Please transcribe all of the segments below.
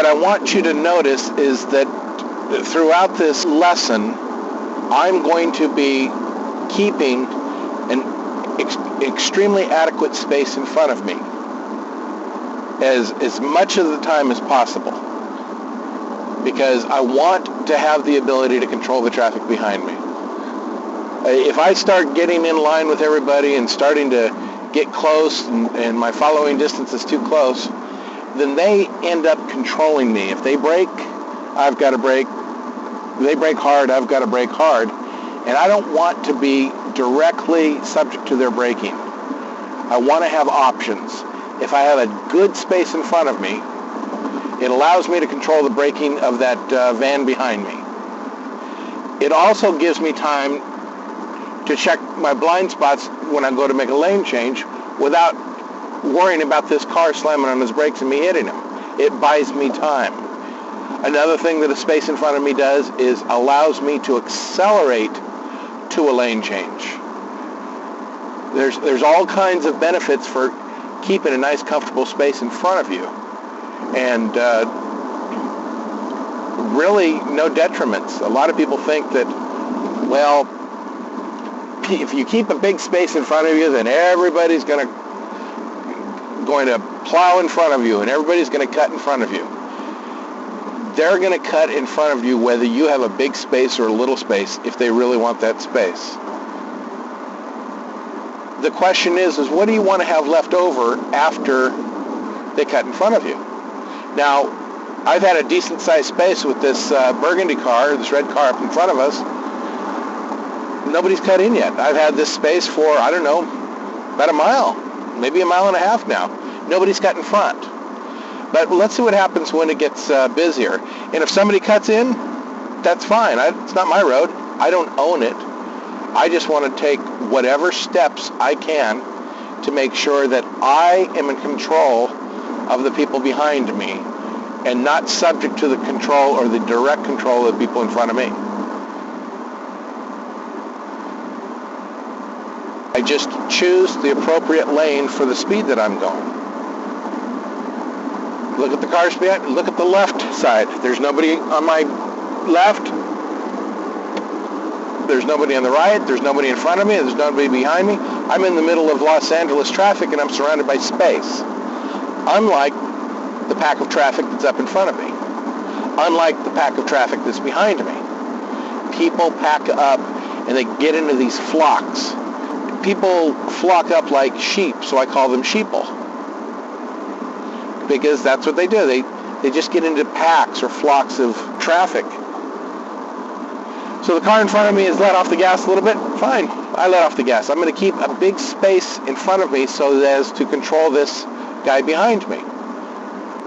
what I want you to notice is that throughout this lesson, I'm going to be keeping an extremely adequate space in front of me as much of the time as possible, because I want to have the ability to control the traffic behind me. If I start getting in line with everybody and starting to get close and my following distance is too close, then they end up controlling me. If they brake, I've got to brake. If they brake hard, I've got to brake hard. And I don't want to be directly subject to their braking. I want to have options. If I have a good space in front of me, it allows me to control the braking of that van behind me. It also gives me time to check my blind spots when I go to make a lane change without worrying about this car slamming on his brakes and me hitting him. It buys me time. Another thing that a space in front of me does is allows me to accelerate to a lane change. There's all kinds of benefits for keeping a nice comfortable space in front of you, and really no detriments. A lot of people think that, well, if you keep a big space in front of you, then everybody's going to plow in front of you and everybody's going to cut in front of you. They're going to cut in front of you whether you have a big space or a little space if they really want that space. The question is what do you want to have left over after they cut in front of you? Now, I've had a decent sized space with this burgundy car, this red car up in front of us. Nobody's cut in yet. I've had this space for, I don't know, about a mile, maybe a mile and a half now. Nobody's cut in front. But let's see what happens when it gets busier. And if somebody cuts in, that's fine. It's not my road. I don't own it. I just want to take whatever steps I can to make sure that I am in control of the people behind me and not subject to the control or the direct control of the people in front of me. I just choose the appropriate lane for the speed that I'm going. Look at the cars behind. Look at the left side. There's nobody on my left. There's nobody on the right. There's nobody in front of me. There's nobody behind me. I'm in the middle of Los Angeles traffic and I'm surrounded by space. Unlike the pack of traffic that's up in front of me. Unlike the pack of traffic that's behind me. People pack up and they get into these flocks. People flock up like sheep, so I call them sheeple. Because that's what they do. They just get into packs or flocks of traffic. So the car in front of me has let off the gas a little bit. Fine, I let off the gas. I'm going to keep a big space in front of me so as to control this guy behind me.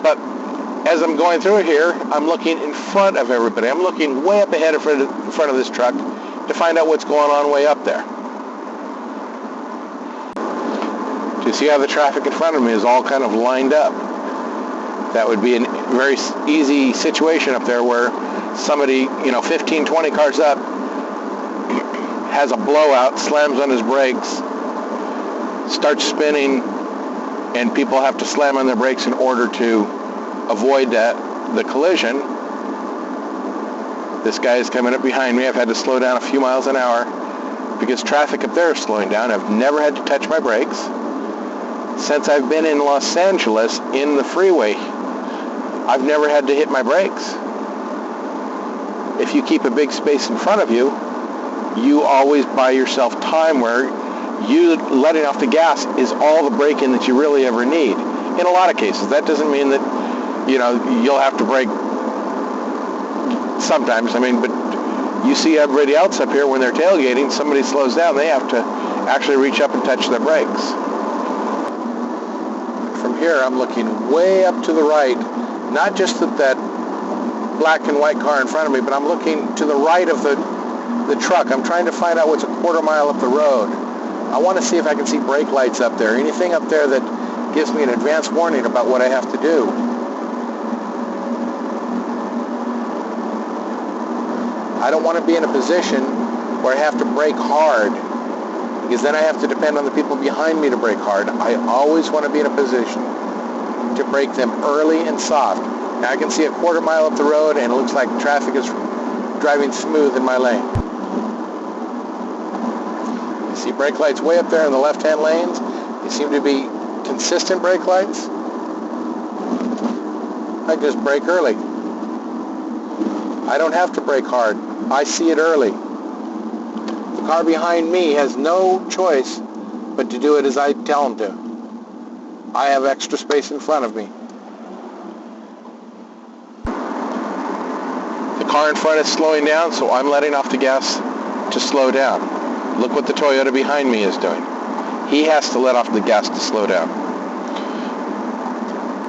But as I'm going through here, I'm looking in front of everybody. I'm looking way up ahead in front of this truck to find out what's going on way up there. Do you see how the traffic in front of me is all kind of lined up? That would be a very easy situation up there where somebody, 15, 20 cars up, has a blowout, slams on his brakes, starts spinning, and people have to slam on their brakes in order to avoid the collision. This guy is coming up behind me. I've had to slow down a few miles an hour because traffic up there is slowing down. I've never had to touch my brakes. Since I've been in Los Angeles in the freeway, I've never had to hit my brakes. If you keep a big space in front of you, you always buy yourself time where you letting off the gas is all the braking that you really ever need. In a lot of cases, that doesn't mean that, you'll have to brake sometimes. But you see everybody else up here when they're tailgating, somebody slows down, they have to actually reach up and touch their brakes. From here, I'm looking way up to the right, not just at that black and white car in front of me, but I'm looking to the right of the truck. I'm trying to find out what's a quarter mile up the road. I want to see if I can see brake lights up there, anything up there that gives me an advance warning about what I have to do. I don't want to be in a position where I have to brake hard, because then I have to depend on the people behind me to brake hard. I always want to be in a position to brake them early and soft. Now I can see a quarter mile up the road and it looks like traffic is driving smooth in my lane. You see brake lights way up there in the left-hand lanes. They seem to be consistent brake lights. I just brake early. I don't have to brake hard. I see it early. The car behind me has no choice but to do it as I tell him to. I have extra space in front of me. The car in front is slowing down, so I'm letting off the gas to slow down. Look what the Toyota behind me is doing. He has to let off the gas to slow down.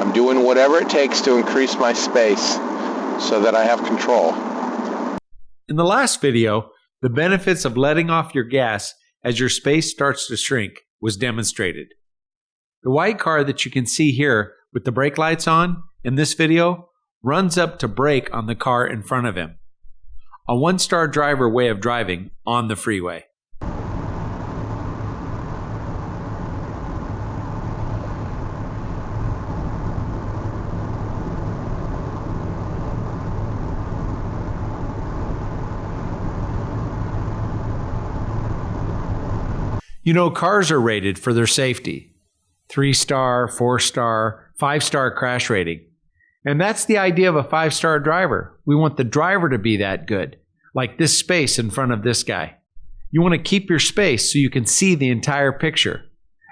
I'm doing whatever it takes to increase my space so that I have control. In the last video, the benefits of letting off your gas as your space starts to shrink was demonstrated. The white car that you can see here with the brake lights on in this video runs up to brake on the car in front of him. A one-star driver way of driving on the freeway. You know, cars are rated for their safety. 3-star, 4-star, 5-star crash rating. And that's the idea of a 5-star driver. We want the driver to be that good, like this space in front of this guy. You want to keep your space so you can see the entire picture.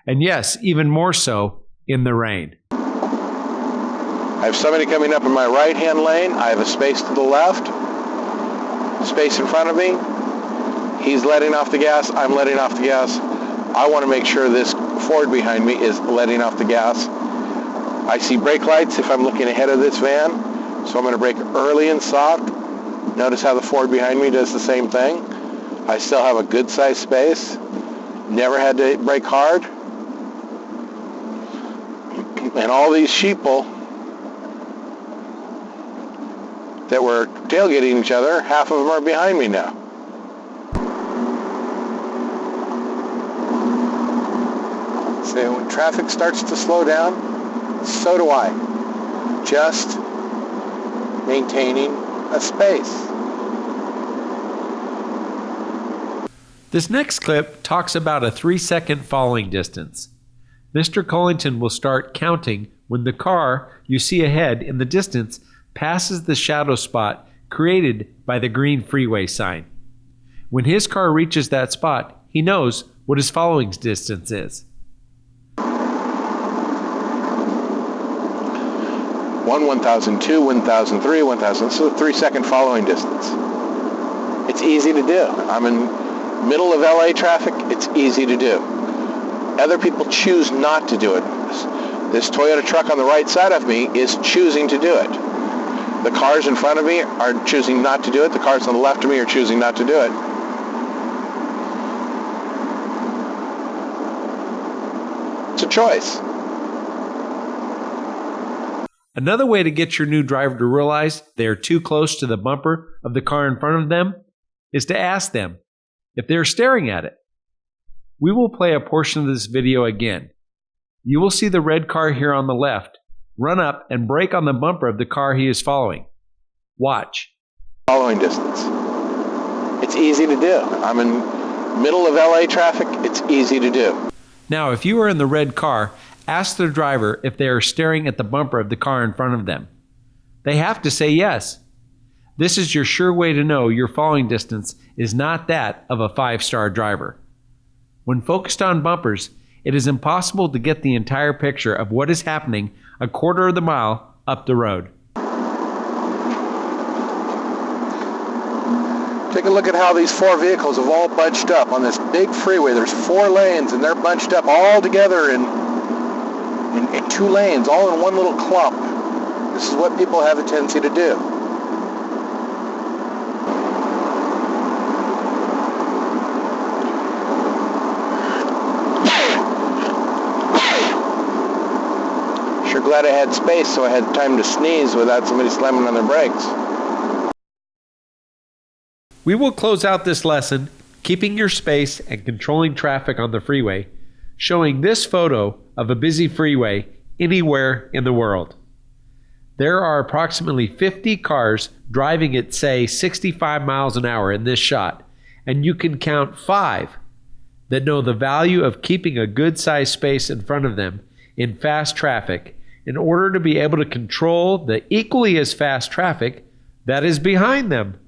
And yes, even more so in the rain. I have somebody coming up in my right-hand lane. I have a space to the left, space in front of me. He's letting off the gas. I'm letting off the gas. I want to make sure this Ford behind me is letting off the gas. I see brake lights if I'm looking ahead of this van, so I'm going to brake early and soft. Notice how the Ford behind me does the same thing. I still have a good sized space. Never had to brake hard. And all these sheeple that were tailgating each other, half of them are behind me now. So when traffic starts to slow down, so do I. Just maintaining a space. This next clip talks about a 3-second following distance. Mr. Cullington will start counting when the car you see ahead in the distance passes the shadow spot created by the green freeway sign. When his car reaches that spot, he knows what his following distance is. 1, 1,000, 2, 1,003, 1,000. So 3-second following distance. It's easy to do. I'm in middle of LA traffic. It's easy to do. Other people choose not to do it. This Toyota truck on the right side of me is choosing to do it. The cars in front of me are choosing not to do it. The cars on the left of me are choosing not to do it. It's a choice. Another way to get your new driver to realize they are too close to the bumper of the car in front of them is to ask them if they're staring at it. We will play a portion of this video again. You will see the red car here on the left run up and brake on the bumper of the car he is following. Watch. Following distance. It's easy to do. I'm in middle of LA traffic. It's easy to do. Now, if you are in the red car, ask the driver if they are staring at the bumper of the car in front of them. They have to say yes. This is your sure way to know your following distance is not that of a 5-star driver. When focused on bumpers, it is impossible to get the entire picture of what is happening a quarter of the mile up the road. Take a look at how these 4 vehicles have all bunched up on this big freeway. There's 4 lanes and they're bunched up all together in 2 lanes, all in one little clump. This is what people have a tendency to do. Sure glad I had space so I had time to sneeze without somebody slamming on their brakes. We will close out this lesson, keeping your space and controlling traffic on the freeway, showing this photo of a busy freeway anywhere in the world. There are approximately 50 cars driving at, say, 65 miles an hour in this shot, and you can count 5 that know the value of keeping a good-sized space in front of them in fast traffic in order to be able to control the equally as fast traffic that is behind them.